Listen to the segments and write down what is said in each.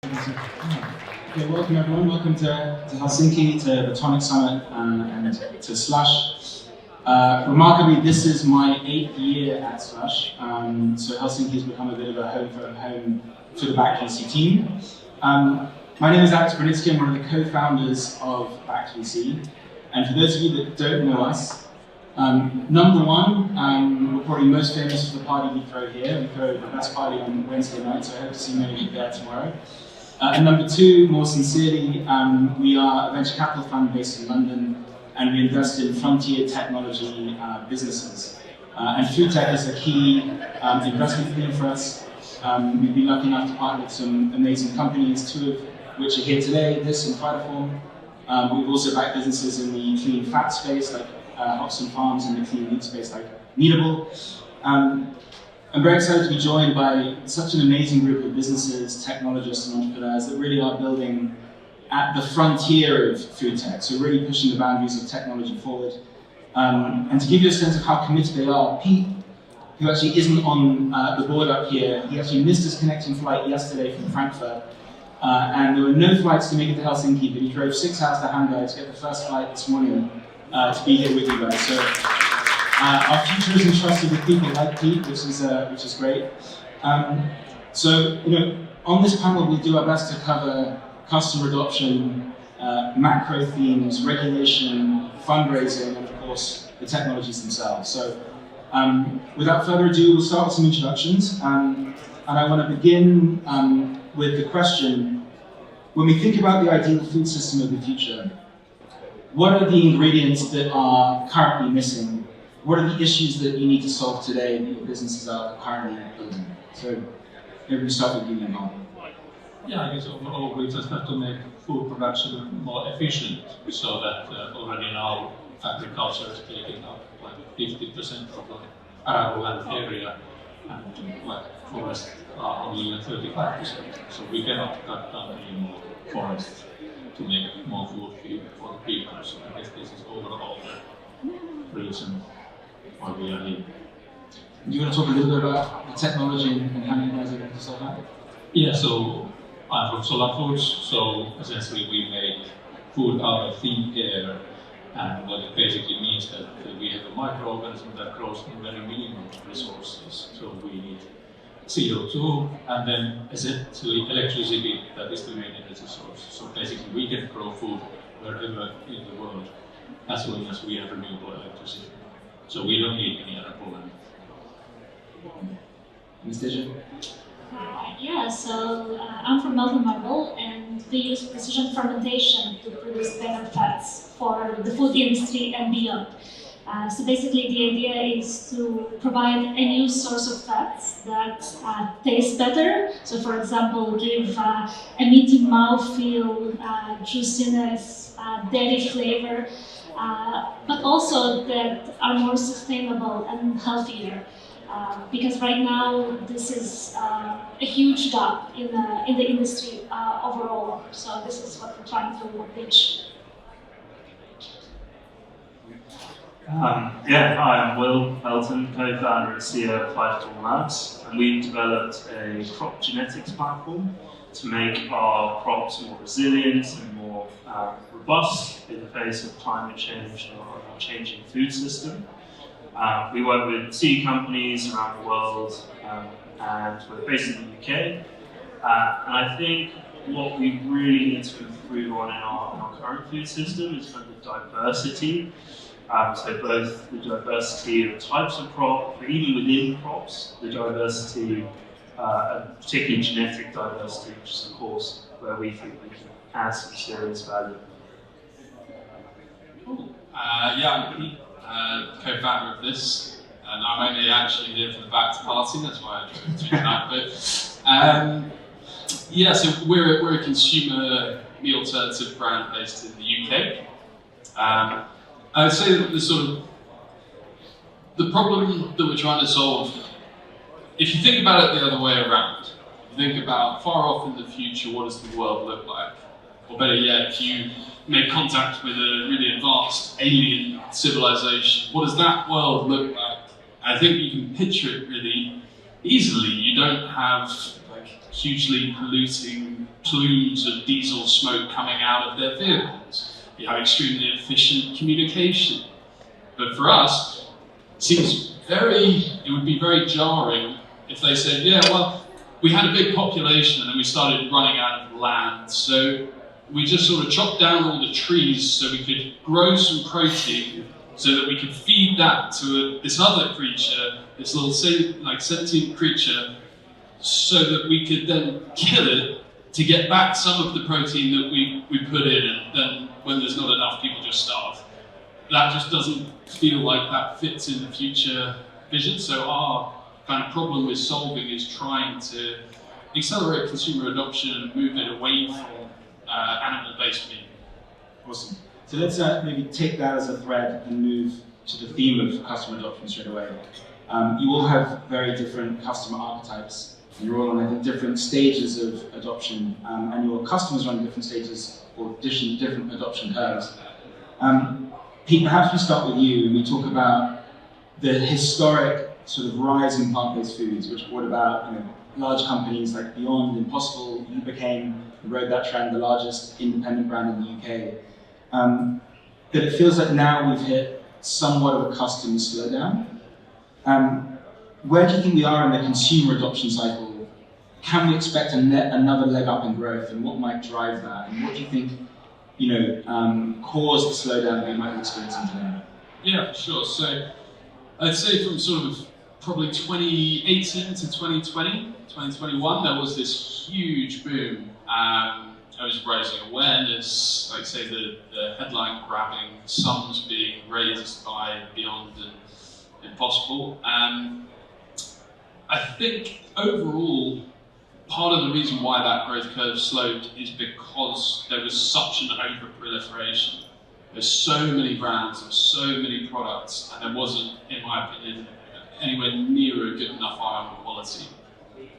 Okay, welcome everyone. Welcome to Helsinki, to the TONIC Summit, and to Slush. Remarkably, this is my 8th year at Slush, so Helsinki has become a bit of a home for the BackVC team. My name is Alex Brunitsky. I'm one of the co-founders of BackVC, and for those of you that don't know us, number one, we're probably most famous for the party we throw here. We throw the best party on Wednesday night, so I hope to see many of you there tomorrow. And number two, more sincerely, we are a venture capital fund based in London, and we invest in frontier technology businesses. And food tech is a key investment theme for us. We've been lucky enough to partner with some amazing companies, two of which are here today, this and Phytoform. We've also backed businesses in the clean fat space, like Oxen Farms, and the clean meat space, like Needable. I'm very excited to be joined by such an amazing group of businesses, technologists, and entrepreneurs that really are building at the frontier of food tech, so really pushing the boundaries of technology forward. And to give you a sense of how committed they are, Pete, who actually isn't on the board up here, he actually missed his connecting flight yesterday from Frankfurt, and there were no flights to make it to Helsinki, but he drove 6 hours to Hamburg to get the first flight this morning to be here with you guys. So, our future is entrusted with people like Pete, which is great. So, on this panel, we do our best to cover customer adoption, macro themes, regulation, fundraising, and of course, the technologies themselves. So, without further ado, we'll start with some introductions. And I want to begin with the question: when we think about the ideal food system of the future, what are the ingredients that are currently missing? What are the issues that you need to solve today that your businesses are currently building? So maybe we start with you, Mark. Yeah, I guess overall we just have to make food production more efficient, so that already now agriculture is taking up like 50% of the arable land area, and like forests are only 35%. So we cannot cut down any more forests to make more food for the people. So I guess this is overall the reason why we are here. Do you want to talk a little bit about the technology and how you guys are going to solve that? Yeah, so I'm from Solar Foods, so essentially we make food out of thin air, and what it basically means that we have a microorganism that grows in very minimum resources. So we need CO2 and then essentially electricity, that is the main energy source. So basically we can grow food wherever in the world as long as we have renewable electricity. So we don't need any other problem. Anastasia? Yeah, so I'm from Melton Marble, and we use precision fermentation to produce better fats for the food industry and beyond. So basically the idea is to provide a new source of fats that taste better. So for example, give a meaty mouthfeel, juiciness, dairy flavor, but also that are more sustainable and healthier. Because right now this is a huge gap in the industry overall. So this is what we're trying to reach. I'm Will Melton, co-founder and CEO of Phytoform Labs, and we've developed a crop genetics platform to make our crops more resilient and more robust in the face of climate change and our changing food system. We work with seed companies around the world, and we're based in the UK. And I think what we really need to improve on in our current food system is kind of the diversity. So both the diversity of types of crop, but even within crops, the diversity, particularly genetic diversity, which is of course where we think we can add some serious value. I'm Pete, co-founder of this, and I'm only actually here for the back party, that's why I drove to tonight. So we're a consumer meat alternative brand based in the UK. I'd say that the problem that we're trying to solve, if you think about it the other way around, if you think about far off in the future, what does the world look like? Or better yet, if you make contact with a really advanced alien civilization, what does that world look like? I think you can picture it really easily. You don't have hugely polluting plumes of diesel smoke coming out of their vehicles. You have extremely efficient communication. But for us, it would be very jarring if they said, yeah, well, we had a big population and then we started running out of land, so we just sort of chopped down all the trees so we could grow some protein so that we could feed that to this other creature, this little sentient creature, so that we could then kill it to get back some of the protein that we put in, and then when there's not enough, people just starve. That just doesn't feel like that fits in the future vision. So our kind of problem we're solving is trying to accelerate consumer adoption and move it away from animal-based meat. Awesome. So let's maybe take that as a thread and move to the theme of customer adoption straight away. You all have very different customer archetypes, and you're all on, I think, different stages of adoption, and your customers are on different stages or different adoption curves. Pete, perhaps we start with you and we talk about the historic sort of rise in plant-based foods, which brought about large companies like Beyond, Impossible. You rode that trend, the largest independent brand in the UK. But it feels like now we've hit somewhat of a customer slowdown. Where do you think we are in the consumer adoption cycle? Can we expect another leg up in growth, and what might drive that? And what do you think caused the slowdown that we might be experiencing today? Yeah, for sure. So I'd say from sort of probably 2018 to 2020, 2021, there was this huge boom. I was raising awareness, like say the headline grabbing sums being raised by Beyond and Impossible. I think overall, part of the reason why that growth curve slowed is because there was such an over-proliferation. There's so many brands, there's so many products, and there wasn't, in my opinion, anywhere near a good enough eye on quality.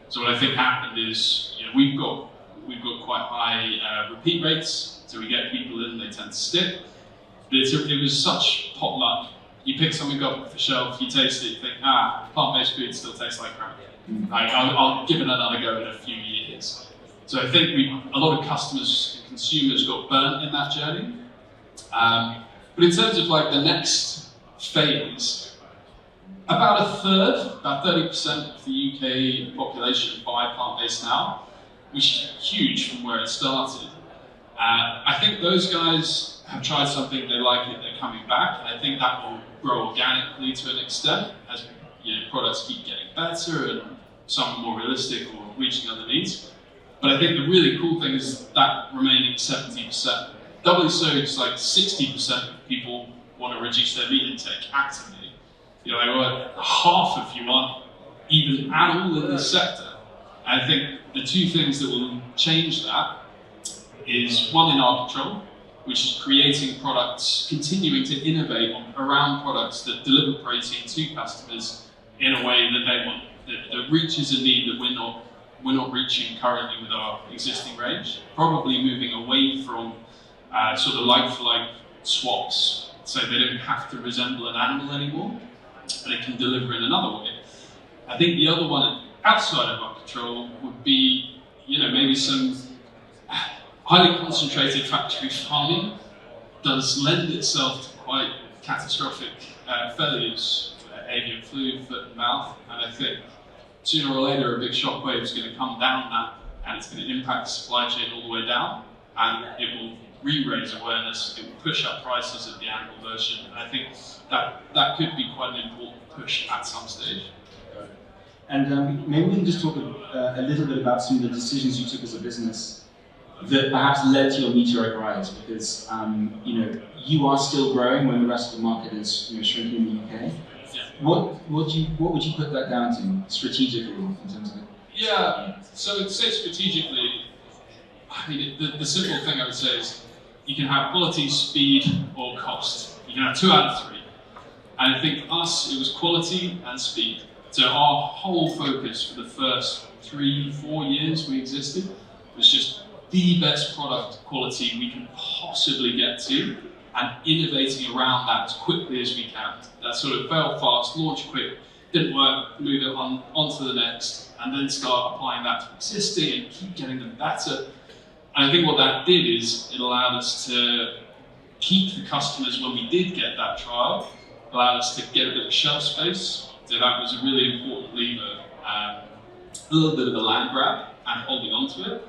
So what I think happened is, we've got quite high repeat rates, so we get people in, they tend to stick. But it was such potluck. You pick something up off the shelf, you taste it, you think, plant-based food still tastes like crap. I'll give it another go in a few years. So I think a lot of customers and consumers got burnt in that journey. But in terms of like the next phase, about a third, about 30% of the UK population buy plant-based now, which is huge from where it started. I think those guys have tried something, they like it, they're coming back, and I think that will grow organically to an extent as products keep getting better and some more realistic or reaching other needs. But I think the really cool thing is that remaining 70%. Doubly so, it's like 60% of people want to reduce their meat intake actively. Half of you aren't even at all in this sector. And I think the two things that will change that is one in our control, which is creating products, continuing to innovate around products that deliver protein to customers in a way that they want, that reaches a need that we're not reaching currently with our existing range. Probably moving away from sort of like-for-like swaps, so they don't have to resemble an animal anymore, but it can deliver in another way. I think the other one outside of our control would be, maybe some highly concentrated factory farming does lend itself to quite catastrophic failures, avian flu, foot and mouth, and I think sooner or later a big shockwave is going to come down that, and it's going to impact the supply chain all the way down, and it will re-raise awareness, it will push up prices of the animal version, and I think that could be quite an important push at some stage. And maybe we can just talk a little bit about some of the decisions you took as a business that perhaps led to your meteoric rise, because you are still growing when the rest of the market is shrinking in the UK. Yeah. What would you put that down to strategically in terms of it? Yeah, so to say strategically, I mean, the simple thing I would say is you can have quality, speed, or cost. You can have 2 out of 3. And I think for us, it was quality and speed. So our whole focus for the first 3-4 years we existed was just the best product quality we can possibly get to, and innovating around that as quickly as we can. That sort of fail fast, launch quick, didn't work, move it on to the next, and then start applying that to existing and keep getting them better. I think what that did is it allowed us to keep the customers when we did get that trial, allowed us to get a bit of shelf space. So that was a really important lever, a little bit of a land grab and holding on to it.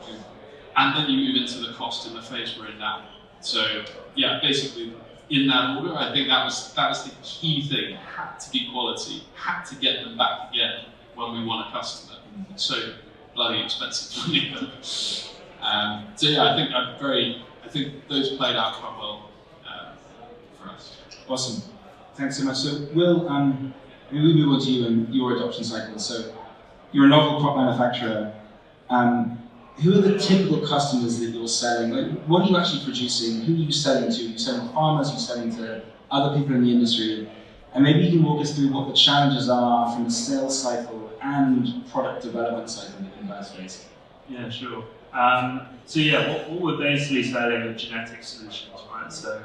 And then you move into the cost in the phase we're in now. So yeah, basically in that order, I think that was the key thing. Had to be quality, had to get them back again when we want a customer. So bloody expensive to do them. So yeah, I think those played out quite well for us. Awesome. Thanks so much. So Will, maybe we move on to you and your adoption cycle. So you're a novel crop manufacturer. Who are the typical customers that you're selling? Like, what are you actually producing? Who are you selling to? Are you selling to farmers? Are you selling to other people in the industry? And maybe you can walk us through what the challenges are from the sales cycle and product development cycle that you guys face. Yeah, sure. So yeah, what we're basically selling are genetic solutions, right? So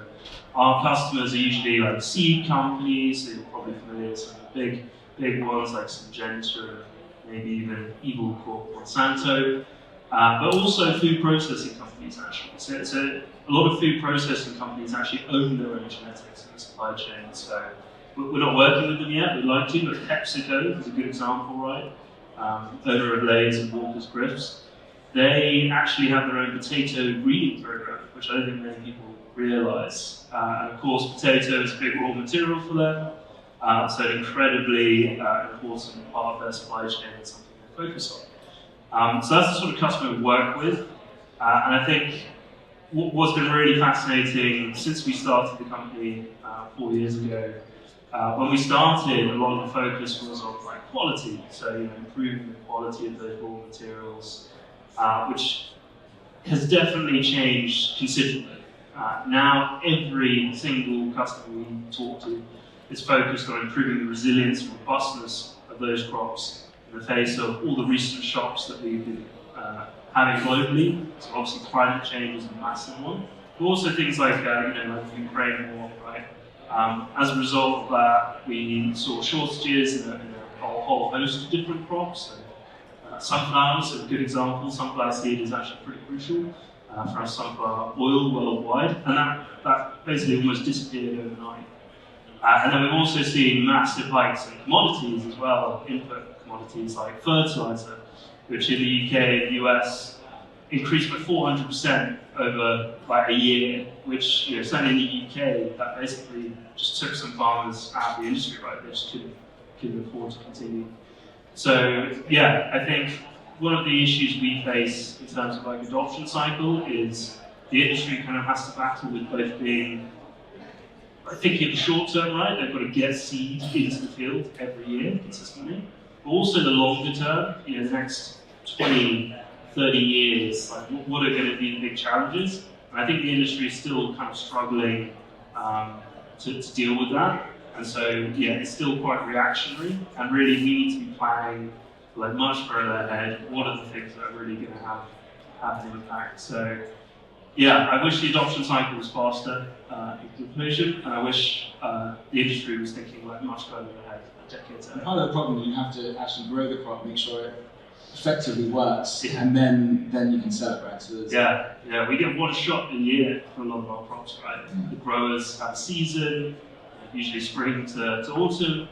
our customers are usually like seed companies, so you're probably familiar with some of the big ones like Syngenta, maybe even Eagle Corp, Monsanto, but also food processing companies actually. So a lot of food processing companies actually own their own genetics and supply chain. So we're not working with them yet, we'd like to, but PepsiCo is a good example, right? Owner of Lay's and Walker's Griffs. They actually have their own potato breeding program, which I don't think many people realise. And of course, potato is a big raw material for them, so an incredibly important part of their supply chain and something they focus on. So that's the sort of customer we work with. And I think what's been really fascinating since we started the company 4 years ago, when we started, a lot of the focus was on quality, so improving the quality of those raw materials, which has definitely changed considerably. Now every single customer we talk to is focused on improving the resilience and robustness of those crops in the face of all the recent shocks that we've been having globally. So obviously climate change is a massive one, but also things like like the Ukraine war, right? As a result of that, we saw shortages in a whole host of different crops. So, sunflowers are a good example. Sunflower seed is actually pretty crucial for our sunflower oil worldwide, and that basically almost disappeared overnight. And then we've also seen massive hikes in commodities as well, input commodities like fertilizer, which in the UK and US increased by 400% over a year, which certainly in the UK, that basically just took some farmers out of the industry, right? They just couldn't afford to continue. So yeah, I think one of the issues we face in terms of adoption cycle is the industry kind of has to battle with both being, I think in the short term, right, they've got to get seed into the field every year consistently, but also the longer term, the next 20, 30 years, what are going to be the big challenges? And I think the industry is still kind of struggling to deal with that. And so, yeah, it's still quite reactionary, and really we need to be planning much further ahead. What are the things that are really going to have an impact? So, yeah, I wish the adoption cycle was faster in conclusion, and I wish the industry was thinking much further ahead, decades ahead. Part of the problem, you have to actually grow the crop, make sure it effectively works, and then you can sell it, right? So yeah, we get one shot a year for a lot of our crops, right? The growers have a season, usually spring to autumn,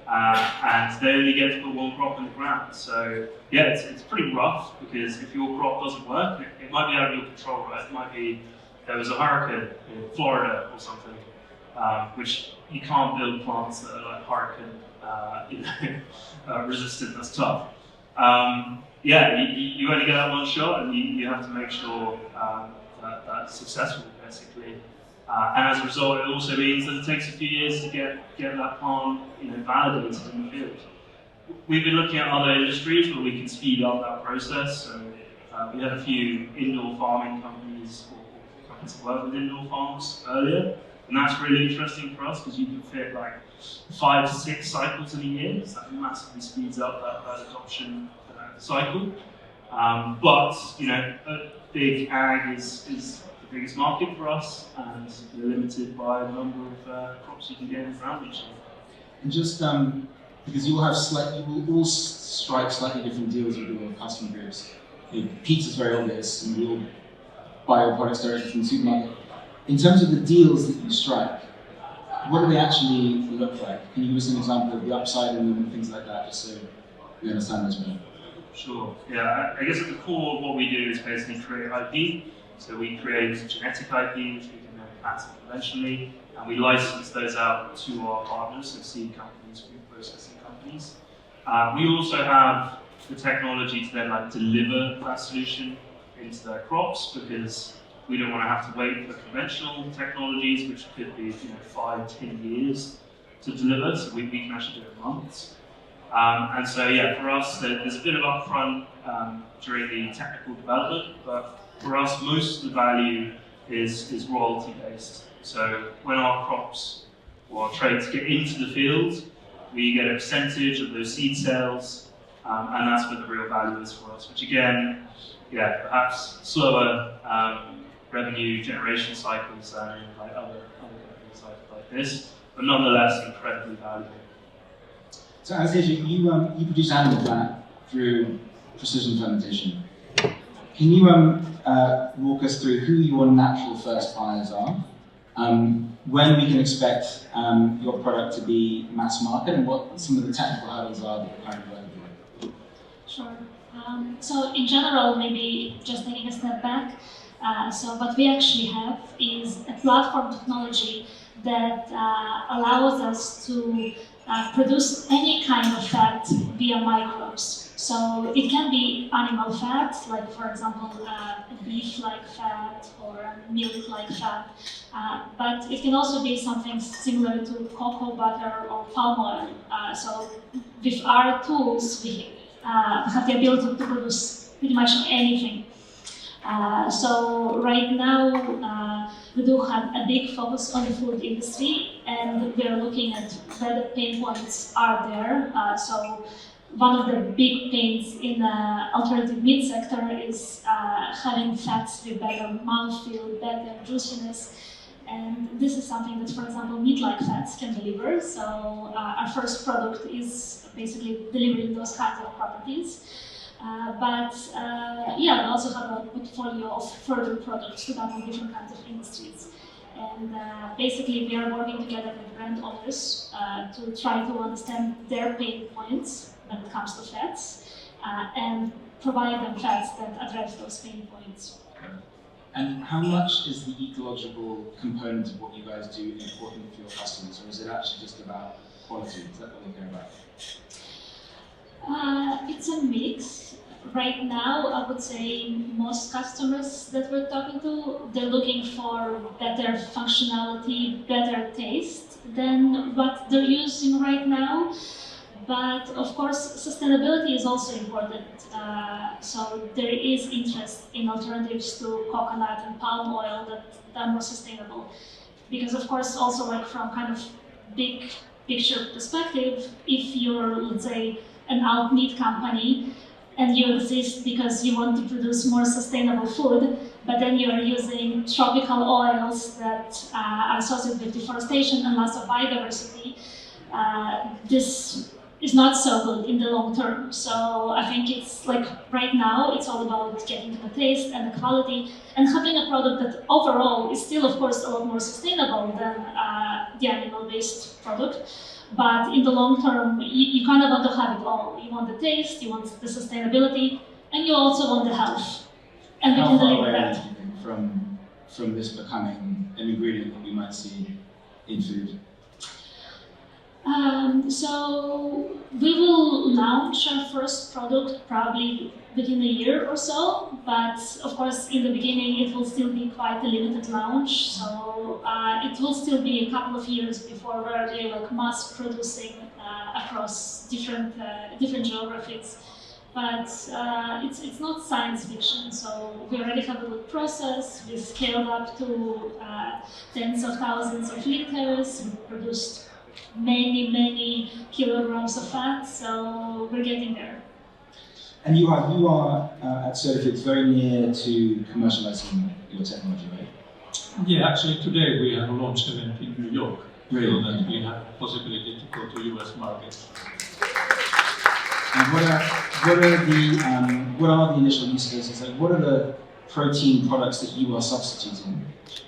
and they only get to put one crop in the ground. So yeah, it's pretty rough, because if your crop doesn't work, it might be out of your control, right? It might be there was a hurricane in Florida or something, which you can't build plants that are hurricane resistant. That's tough. Yeah, you only get that one shot, and you have to make sure that that's successful, basically. And as a result, it also means that it takes a few years to get that plant validated in the field. We've been looking at other industries where we can speed up that process. So we had a few indoor farming companies or companies that work with indoor farms earlier, and that's really interesting for us because you can fit 5 to 6 cycles in a year. So that massively speeds up that adoption cycle. But big ag is the biggest market for us, and we're limited by the number of crops you can get in ground each year. And just because you will all strike slightly different deals with your customer groups. Pizza's very obvious, and we all buy your products directly from the supermarket. In terms of the deals that you strike, what do they actually look like? Can you give us an example of the upside in them and things like that, just so we understand this better? Sure. Yeah, I guess at the core of what we do is basically create IP. So we create genetic IP, which we can then patent conventionally, and we license those out to our partners, so seed companies, food processing companies. We also have the technology to then deliver that solution into their crops, because we don't want to have to wait for conventional technologies, which could be 5-10 years to deliver. So we can actually do it in months. And so yeah, for us, there's a bit of upfront during the technical development, but for us, most of the value is royalty based. So when our crops or our traits get into the field, we get a percentage of those seed sales, and that's where the real value is for us. Which again, yeah, perhaps slower revenue generation cycles than in other companies like this, but nonetheless incredibly valuable. So Anastasia, you produce animal fat through precision fermentation. Can you walk us through who your natural first buyers are, when we can expect your product to be mass market, and what some of the technical hurdles are that you're currently working through? Sure. So in general, maybe just taking a step back, so what we actually have is a platform technology that allows us to produce any kind of fat via microbes. So it can be animal fat, like for example beef-like fat or milk-like fat, but it can also be something similar to cocoa butter or palm oil. So with our tools, we have the ability to produce pretty much anything. So right now we do have a big focus on the food industry, and we're looking at where the pain points are there. So one of the big pains in the alternative meat sector is having fats with better mouthfeel, better juiciness. And this is something that, for example, meat-like fats can deliver. So our first product is basically delivering those kinds of properties. Yeah, we also have a portfolio of further products to tackle different kinds of industries. And basically, we are working together with brand owners to try to understand their pain points when it comes to fats and provide them fats that address those pain points. And how much is the ecological component of what you guys do important for your customers, or is it actually just about quality? Is that what they care about? It's a mix. Right now, I would say most customers that we're talking to, they're looking for better functionality, better taste than what they're using right now. But of course, sustainability is also important. So there is interest in alternatives to coconut and palm oil that are more sustainable. Because of course, also from kind of big picture perspective, if you're, let's say, an alt meat company, and you exist because you want to produce more sustainable food, but then you're using tropical oils that are associated with deforestation and loss of biodiversity, this is not so good in the long term. So I think it's right now, it's all about getting the taste and the quality and having a product that overall is still, of course, a lot more sustainable than the animal-based product. But in the long term, you kind of want to have it all. You want the taste, you want the sustainability, and you also want the health. And we can deliver that. How far away do you think from this becoming an ingredient that we might see in food? So we will launch our first product probably within a year or so, but of course in the beginning it will still be quite a limited launch, so it will still be a couple of years before we're really mass producing across different geographies. But it's not science fiction, so we already have a good process. We scaled up to tens of thousands of liters. We produced many kilograms of fat, so we're getting there. And you are at Certifix very near to commercializing your technology, right? Yeah, actually today we have a launch event in New York, Really? so that we have the possibility to go to US market. And what are the initial use cases? What are the protein products that you are substituting.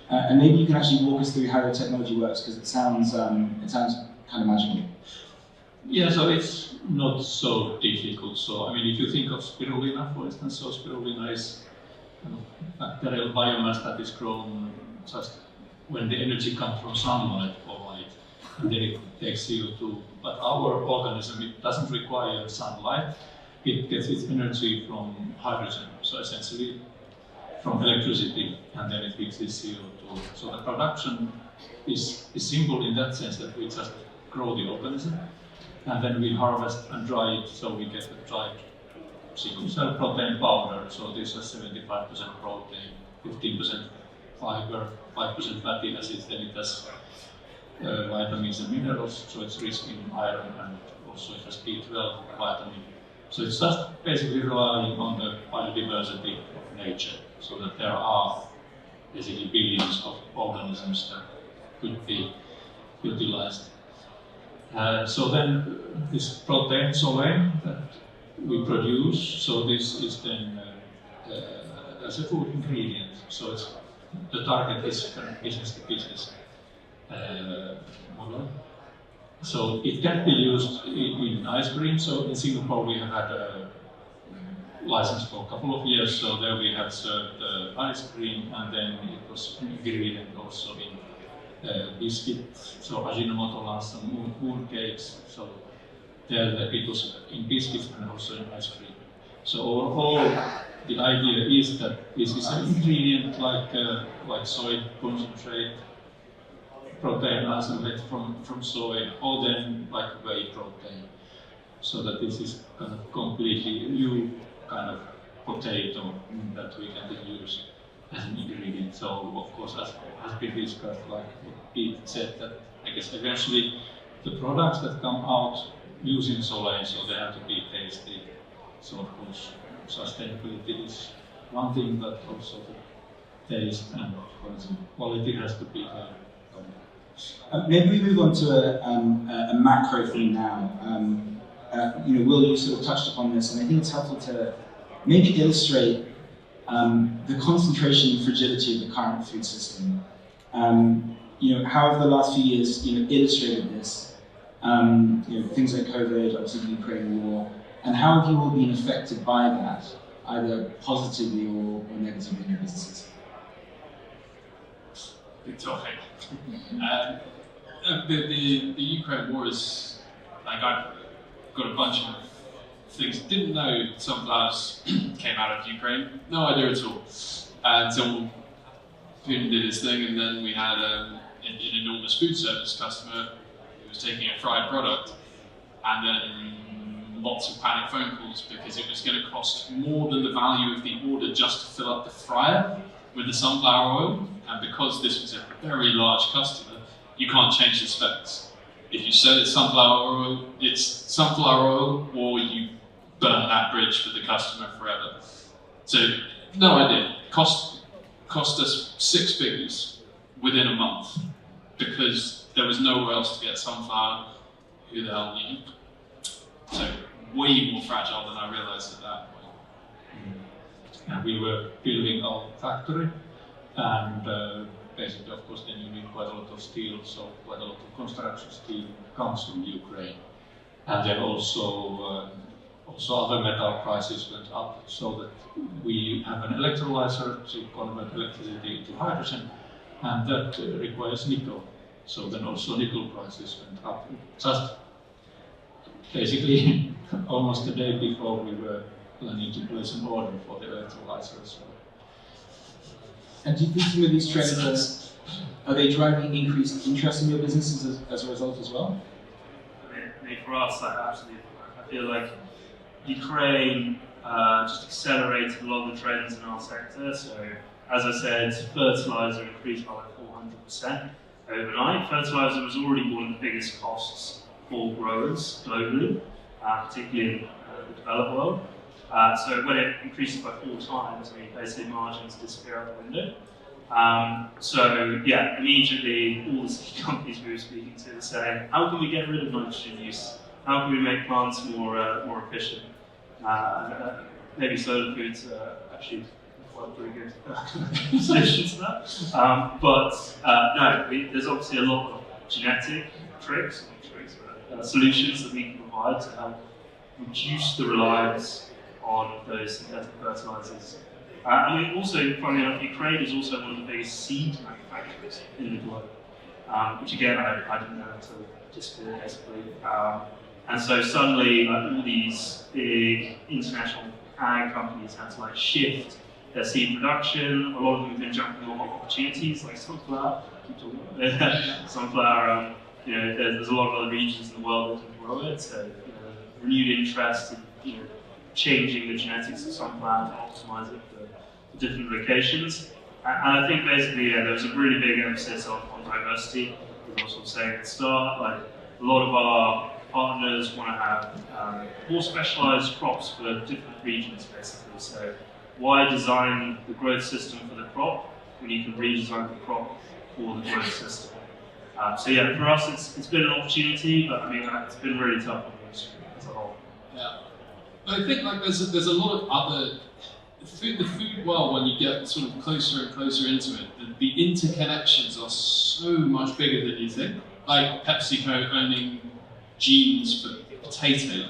And maybe you can actually walk us through how your technology works, because it sounds kind of magical. Yeah, so it's not so difficult. So I mean, if you think of spirulina, for instance, so spirulina is kind of bacterial biomass that is grown just when the energy comes from sunlight or light, and then it takes CO2. But our organism, it doesn't require sunlight. It gets its energy from hydrogen, so essentially from electricity, and then it fixes CO2. So the production is simple in that sense that we just grow the organism, and then we harvest and dry it, so we get the dried single cell protein powder. So this is 75% protein, 15% fiber, 5% fatty acids, then it has vitamins and minerals, so it's rich in iron, and also it has B12 vitamin. So it's just basically relying on the biodiversity of nature, so that there are basically billions of organisms that could be utilized. So then this protein solein that we produce, so this is then as a food ingredient. So it's, the target is kind of business to business model. So it can be used in ice cream. So in Singapore we have had a license for a couple of years. So there we have served ice cream, and then it was an ingredient also in biscuits. So Ajinomoto launched some moon cakes. So there it was in biscuits and also in ice cream. So overall, the idea is that this is an ingredient like soy concentrate, protein isolate from soy, or then like whey protein, so that this is kind of completely new kind of potato that we can use as an ingredient. So of course, as has been discussed, like Pete said, that I guess eventually the products that come out using solein, so they have to be tasty. So of course, sustainability is one thing, but also the taste and quality has to be there. Maybe we move on to a macro theme now. Will, you sort of touched upon this, and I think it's helpful to maybe illustrate the concentration and fragility of the current food system. How have the last few years illustrated this? Things like COVID, obviously the Ukraine war, and how have you all been affected by that, either positively or negatively in your businesses? Big topic. The Ukraine war is, like, I've got a bunch of things. Didn't know sunflowers came out of Ukraine. No idea at all. Until Putin did his thing, and then we had an enormous food service customer who was taking a fried product, and then lots of panic phone calls because it was going to cost more than the value of the order just to fill up the fryer with the sunflower oil. And because this was a very large customer, you can't change the specs. If you said it's sunflower oil, it's sunflower oil, or you burn that bridge for the customer forever. So, no idea. Cost us 6 figures within a month because there was nowhere else to get sunflower. Who the hell knew? So, way more fragile than I realized at that point. And we were building our factory, and basically, of course, then you need quite a lot of steel, so quite a lot of construction steel comes from Ukraine. And then also other metal prices went up, so that we have an electrolyzer to convert electricity into hydrogen, and that requires nickel. So then also nickel prices went up. Just basically almost the day before we were planning to place an order for the electrolyzer as well. And do you think some of these trends are they driving increased interest in your businesses as a result as well? I mean, for us, I feel like Ukraine just accelerated a lot of the trends in our sector. So, as I said, fertilizer increased by like 400% overnight. Fertilizer was already one of the biggest costs for growers globally, particularly in the developed world. So when it increases by 4 times, I mean, basically margins disappear out the window. So yeah, immediately all the seed companies we were speaking to were saying, how can we get rid of nitrogen use? How can we make plants more efficient? Maybe Solar Foods actually quite very good solution to that. No, there's obviously a lot of genetic solutions that we can provide to help reduce the reliance on those synthetic fertilizers. And we also, funnily enough, Ukraine is also one of the biggest seed manufacturers in the globe, which again I didn't know until just basically. And so suddenly, all these big international ag companies had to shift their seed production. A lot of them have been jumping on opportunities like sunflower. Keep talking about sunflower. There's a lot of other regions in the world that can grow it. So renewed interest in changing the genetics of sunflower to optimize it for different locations. And I think basically, there was a really big emphasis on diversity. As I was saying at the start, a lot of our partners want to have more specialized crops for different regions, basically. So why design the growth system for the crop when you can redesign the crop for the growth system? So yeah, for us it's been an opportunity, but I mean it's been really tough on the industry as a whole. Yeah, I think there's a lot of other the food world, when you get sort of closer and closer into it, the interconnections are so much bigger than you think. Like PepsiCo owning genes for potato,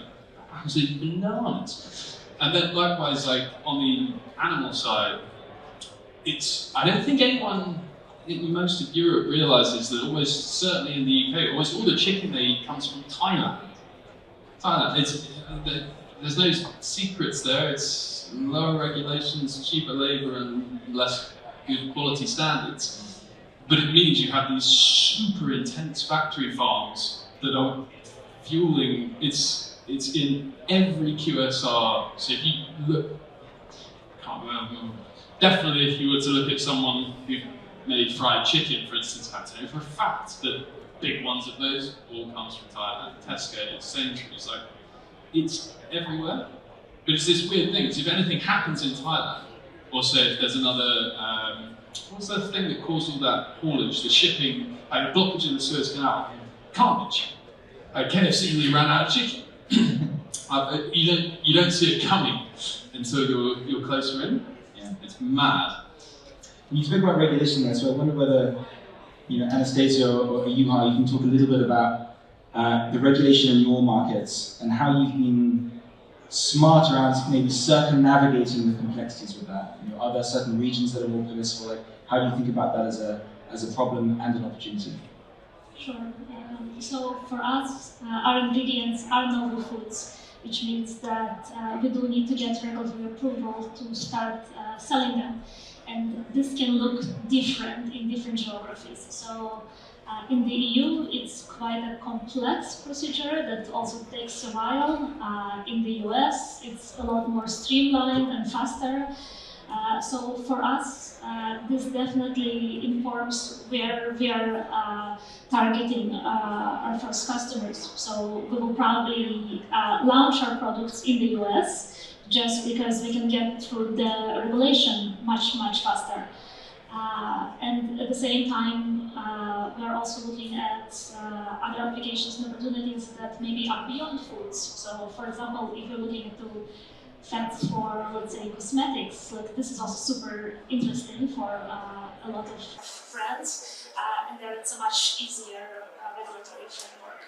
absolutely bananas. And then likewise, on the animal side, I don't think anyone in most of Europe realizes that almost certainly in the UK, almost all the chicken they eat comes from Thailand. There's no secrets there. It's lower regulations, cheaper labor, and less good quality standards. But it means you have these super intense factory farms that are fueling. It's in every QSR. So if you look, definitely if you were to look at someone who made fried chicken, for instance, I know for a fact that big ones of those all comes from Thailand. Tesco, Sainsbury's, it's everywhere. But it's this weird thing, because if anything happens in Thailand, or say if there's another, what's that thing that caused all that haulage, the shipping, the blockage in the Suez Canal, carnage. KFC really ran out of chicken. You don't see it coming until you're closer in. Yeah, it's mad. When you speak about regulation there, so I wonder whether, Anastasia or Juha, you can talk a little bit about the regulation in your markets and how you've been smart around maybe circumnavigating the complexities with that. Are there certain regions that are more permissible? How do you think about that as a problem and an opportunity? Sure. So for us, our ingredients are novel foods, which means that we do need to get regulatory approval to start selling them. And this can look different in different geographies. So in the EU, it's quite a complex procedure that also takes a while. In the US, it's a lot more streamlined and faster. So for us, this definitely informs where we are targeting our first customers. So we will probably launch our products in the US just because we can get through the regulation much faster. And at the same time, we are also looking at other applications and opportunities that maybe are beyond foods. So for example, if you're looking into fats for, let's say, cosmetics, this is also super interesting for a lot of brands, and there it's a much easier regulatory framework.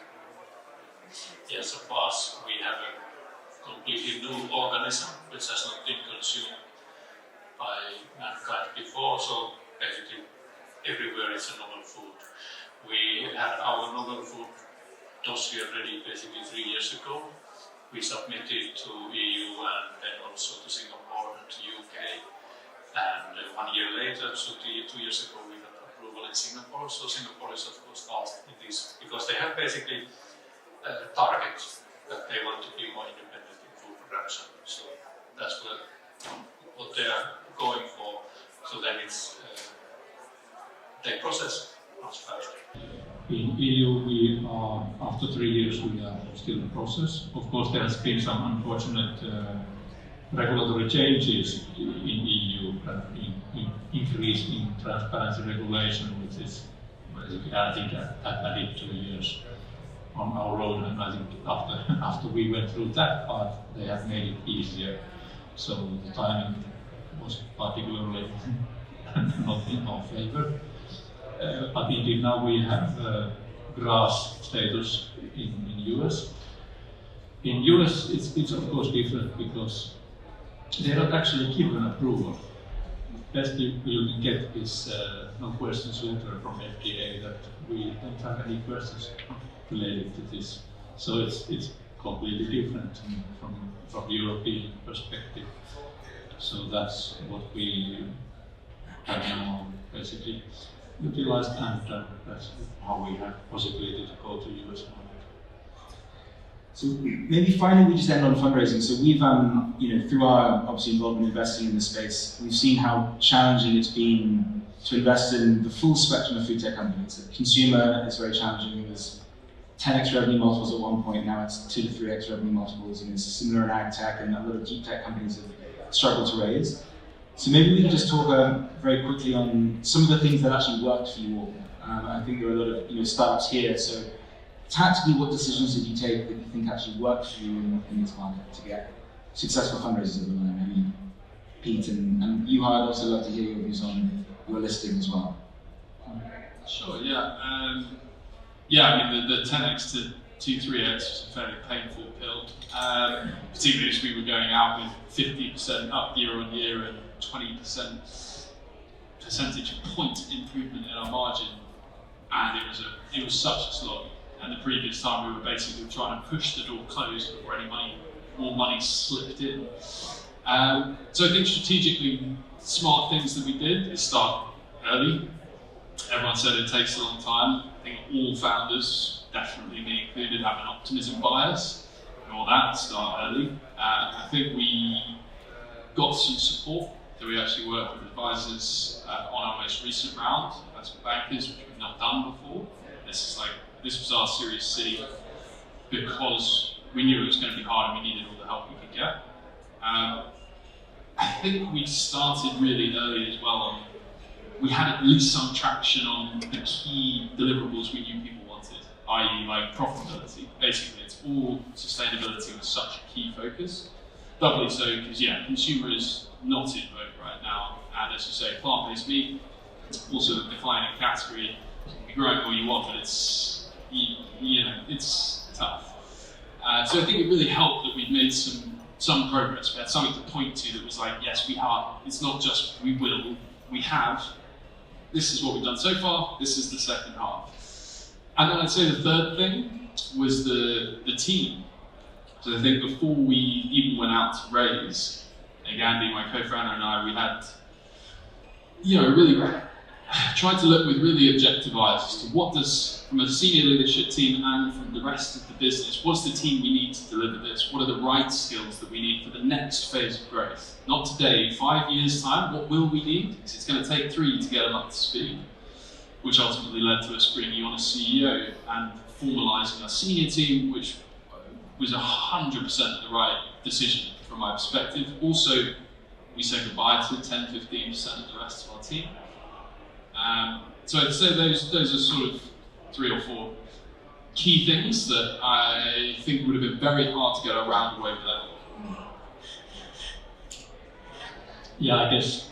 Yes, of course, we have a completely new organism which has not been consumed by mankind before, so basically everywhere is a novel food. We had our novel food dossier ready basically 3 years ago. We submitted to EU and then also to Singapore and to UK. And 1 year later, so 2 years ago, we got approval in Singapore. So Singapore is of course fast in this because they have basically targets that they want to be more independent in food production. So that's what they are going for. So then it's they process much faster. In EU, we are, after 3 years, we are still in process. Of course, there has been some unfortunate regulatory changes in EU, increase in transparency regulation, which is basically, I think, added 2 years on our road. And I think after we went through that part, they have made it easier. So the timing was particularly not in our favor. But indeed now we have grass status in US. In US it's of course different because they are not actually given approval. Best you can get is no questions letter from FDA that we don't have any questions related to this. So it's completely different from the European perspective. So that's what we have now basically utilized, and that's how we have possibility to go to US market. So maybe finally we just end on fundraising. So we've, through our obviously involvement investing in the space, we've seen how challenging it's been to invest in the full spectrum of food tech companies. The consumer is very challenging. It was 10x revenue multiples at one point, now it's 2 to 3x revenue multiples, and it's similar in ag tech, and a lot of deep tech companies have struggled to raise. So maybe we can just talk very quickly on some of the things that actually worked for you all. I think there are a lot of startups here, so tactically, what decisions did you take that you think actually worked for you in this market to get successful fundraisers over the line? I mean, Pete and you, I'd also love to hear your views on your listing as well. Sure, yeah. I mean, the 10x to 2-3x was a fairly painful pill, particularly as we were going out with 50% up year on year and 20% percentage point improvement in our margin, and it was such a slog. And the previous time we were basically trying to push the door closed before more money slipped in. So I think strategically, smart things that we did is start early. Everyone said it takes a long time. I think all founders, definitely me included, have an optimism bias and all that, start early. I think we got some support. So we actually worked with advisors on our most recent round, investment bankers, which we've not done before. This was our Series C because we knew it was going to be hard and we needed all the help we could get. I think we started really early as well. We had at least some traction on the key deliverables we knew people wanted, i.e. like profitability. Basically, it's all sustainability was such a key focus. Doubly so because, consumer is not in vogue right now. And as you say, plant-based meat, also a declining category. You can be growing all you want, but it's tough. So I think it really helped that we'd made some progress. We had something to point to that was like, yes, we have. It's not just we will, we have. This is what we've done so far. This is the second half. And then I'd say the third thing was the team. So I think before we even went out to raise, Gandhi, my co-founder, and I, we had, really tried to look with really objective eyes as to what does, from a senior leadership team and from the rest of the business, what's the team we need to deliver this? What are the right skills that we need for the next phase of growth? Not today, 5 years' time, what will we need? Because it's going to take 3 to get them up to speed, which ultimately led to us bringing on a CEO and formalising our senior team, which was 100% the right decision from my perspective. Also, we said goodbye to 10-15% of the rest of our team. So I'd say those are sort of 3 or 4 key things that I think would have been very hard to get around away without. Yeah, I guess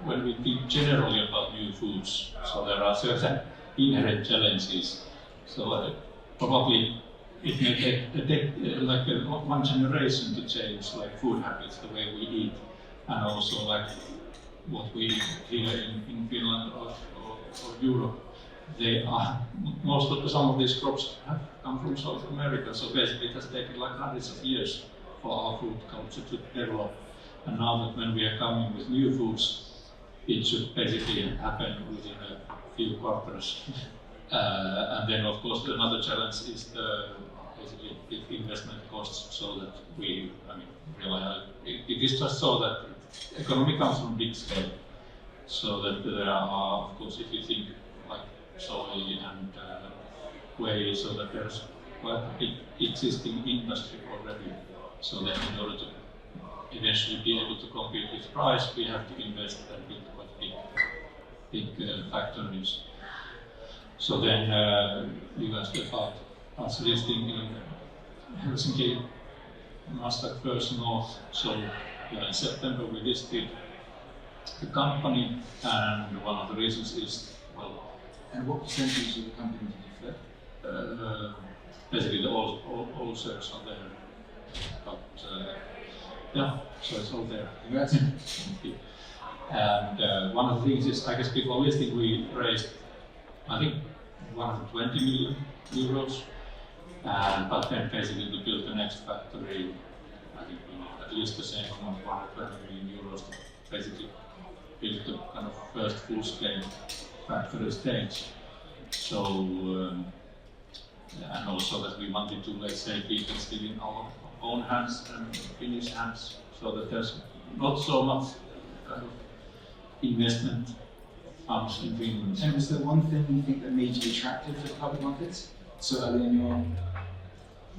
when we think generally about new foods, so there are certain inherent challenges. So probably it may take one generation to change food habits, the way we eat, and also what we eat here in Finland or Europe. Some of these crops have come from South America, so basically it has taken hundreds of years for our food culture to develop. And now that when we are coming with new foods, it should basically happen within a few quarters. And then of course another challenge is basically the investment costs, so that it is just so that economy comes from big scale. So that there are, of course, if you think like soy and whey, so that there's quite a big existing industry already. So that in order to eventually be able to compete with price, we have to invest and build quite big factories. So then you asked about us listing in Helsinki, Nasdaq First North. So in September we listed. the company, and one of the reasons is, well, And what percentage of the company did you flip? basically all shares are there. But yeah, so it's all there. Congrats. And one of the things is, I guess before listing we raised, I think, 120 million euros. But then basically to build the next factory, I think we need at least the same amount, 120 million euros to basically build the kind of first full-scale factory stage. So, and also that we wanted to, let's say, keep it still in our own hands and Finnish hands, so that there's not so much kind of investment funds in Finland. And was there one thing you think that made you attractive to the public markets so early in your?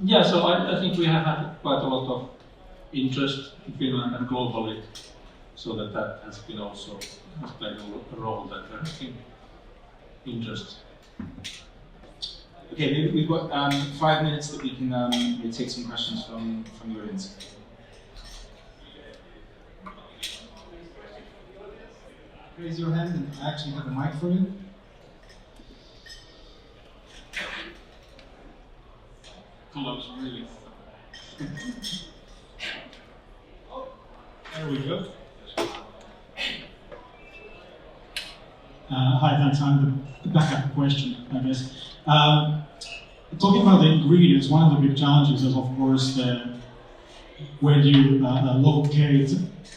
Yeah, so I think we have had quite a lot of interest in Finland and globally, so that has been also has played a role that there has been interest. Okay, maybe we've got 5 minutes that we can maybe take some questions from the audience. Raise your hand and I actually have a mic for you. Cool, that was really There we go. Hi, thanks. I'm the backup question, I guess. Talking about the ingredients, one of the big challenges is, of course, where you locate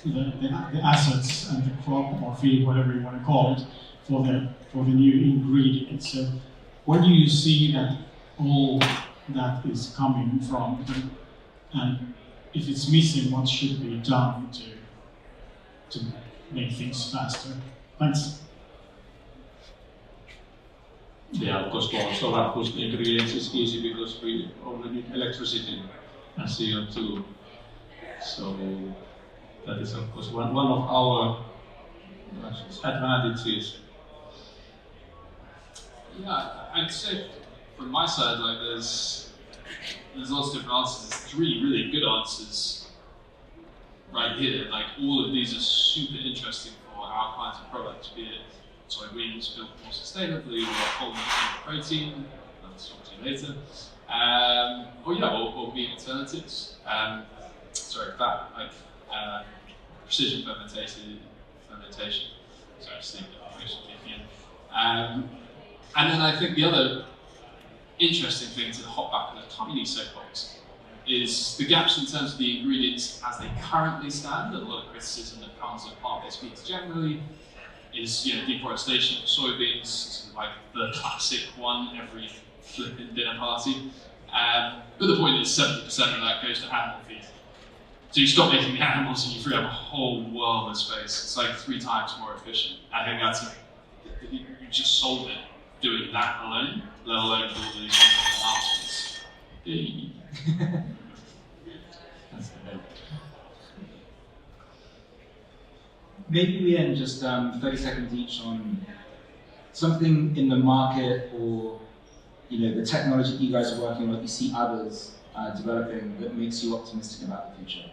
the assets and the crop or feed, whatever you want to call it, for the new ingredients. So, where do you see that all that is coming from, and if it's missing, what should be done to make things faster? Thanks. Yeah, of course, for solar food ingredients is easy because we only need electricity and CO2. So that is, of course, one of our advantages. Yeah, I'd say from my side, like there's lots of different answers. There's 3 really good answers right here. Like all of these are super interesting for our kinds of products, be it soybeans built more sustainably, or whole milk protein. I'll talk to you later. Or meat alternatives. Fat, like precision fermentation. Sorry, sleep information kicking in. And then I think the other interesting thing to hop back on a tiny soapbox is the gaps in terms of the ingredients as they currently stand. A lot of criticism that comes with plant-based meats generally is deforestation of soybeans, like the classic one every flipping dinner party. But the point is 70% of that goes to animal feed. So you stop making the animals and you free up a whole world of space. It's like 3 times more efficient. I think you just solve it doing that alone, let alone all these enhancements. Maybe we end just 30 seconds each on something in the market or the technology that you guys are working on, that you see others developing that makes you optimistic about the future.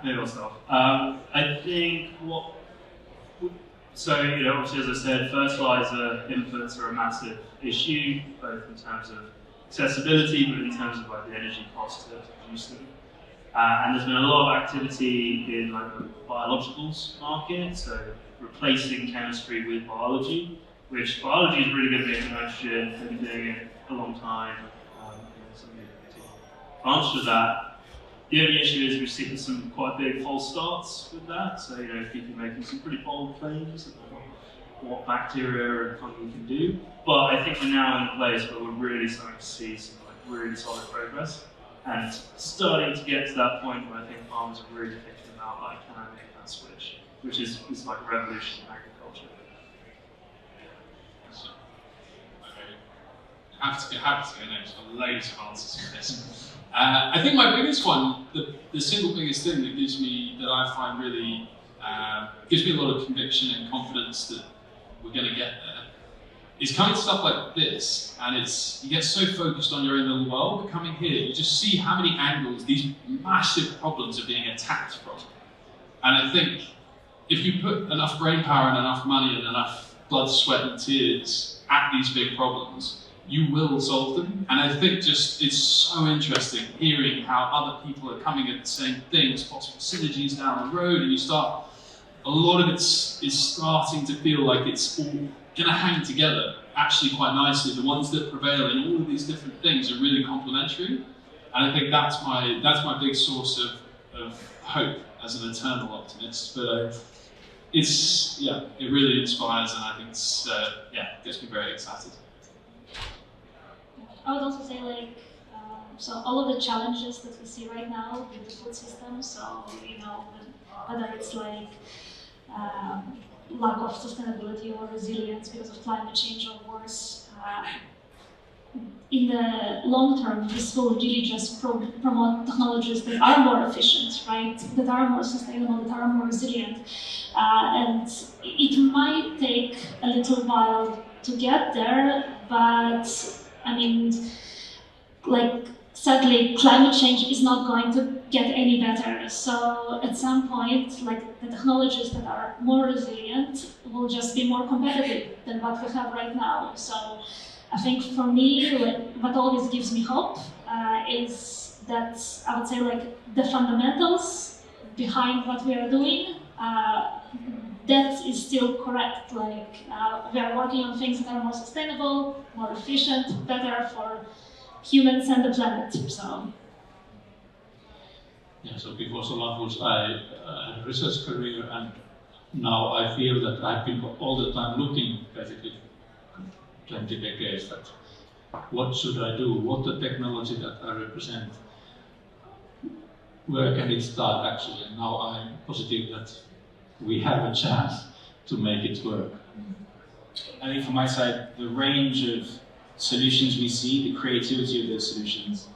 Maybe I'll start. I think obviously as I said, fertilizer inputs are a massive issue, both in terms of accessibility, but in terms of like the energy cost to produce them. And there's been a lot of activity in like the biologicals market, so replacing chemistry with biology, which biology is really good at making nitrogen, they've been doing it a long time. Answer to that. The only issue is we've seen some quite big false starts with that. So, people making some pretty bold claims about what bacteria and fungi can do. But I think we're now in a place where we're really starting to see some really solid progress. And starting to get to that point where I think farmers are really thinking about, can I make that switch? Which is like a revolution in agriculture. Happy to go next. I've got loads of answers for this. I think my biggest one, the single biggest thing that I find really gives me a lot of conviction and confidence that we're going to get there, is coming to stuff like this, and you get so focused on your own little world, but coming here, you just see how many angles these massive problems are being attacked from. And I think if you put enough brain power and enough money and enough blood, sweat and tears at these big problems, you will solve them. And I think just it's so interesting hearing how other people are coming at the same things, possible synergies down the road, and a lot of it is starting to feel like it's all going to hang together actually quite nicely. The ones that prevail in all of these different things are really complementary, and I think that's my big source of hope as an eternal optimist. But it really inspires, and I think it's gets me very excited. I would also say so all of the challenges that we see right now with the food system, so whether it's lack of sustainability or resilience because of climate change or worse, in the long term, this will really just promote technologies that are more efficient, right? That are more sustainable, that are more resilient. And it might take a little while to get there, but I mean, sadly, climate change is not going to get any better. So at some point, the technologies that are more resilient will just be more competitive than what we have right now. So I think for me, what always gives me hope is that I would say the fundamentals behind what we are doing, that is still correct. We are working on things that are more sustainable, more efficient, better for humans and the planet. So. Yeah, so before Solar Foods, I had a research career, and now I feel that I've been all the time looking, basically 20 decades, that what should I do, what the technology that I represent, where can it start actually, and now I'm positive that we have a chance to make it work. I think from my side, the range of solutions we see, the creativity of those solutions,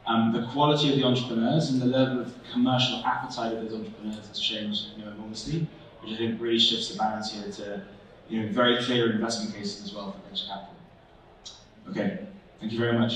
the quality of the entrepreneurs and the level of commercial appetite of those entrepreneurs has changed enormously, which I think really shifts the balance here to very clear investment cases as well for venture capital. Okay, thank you very much.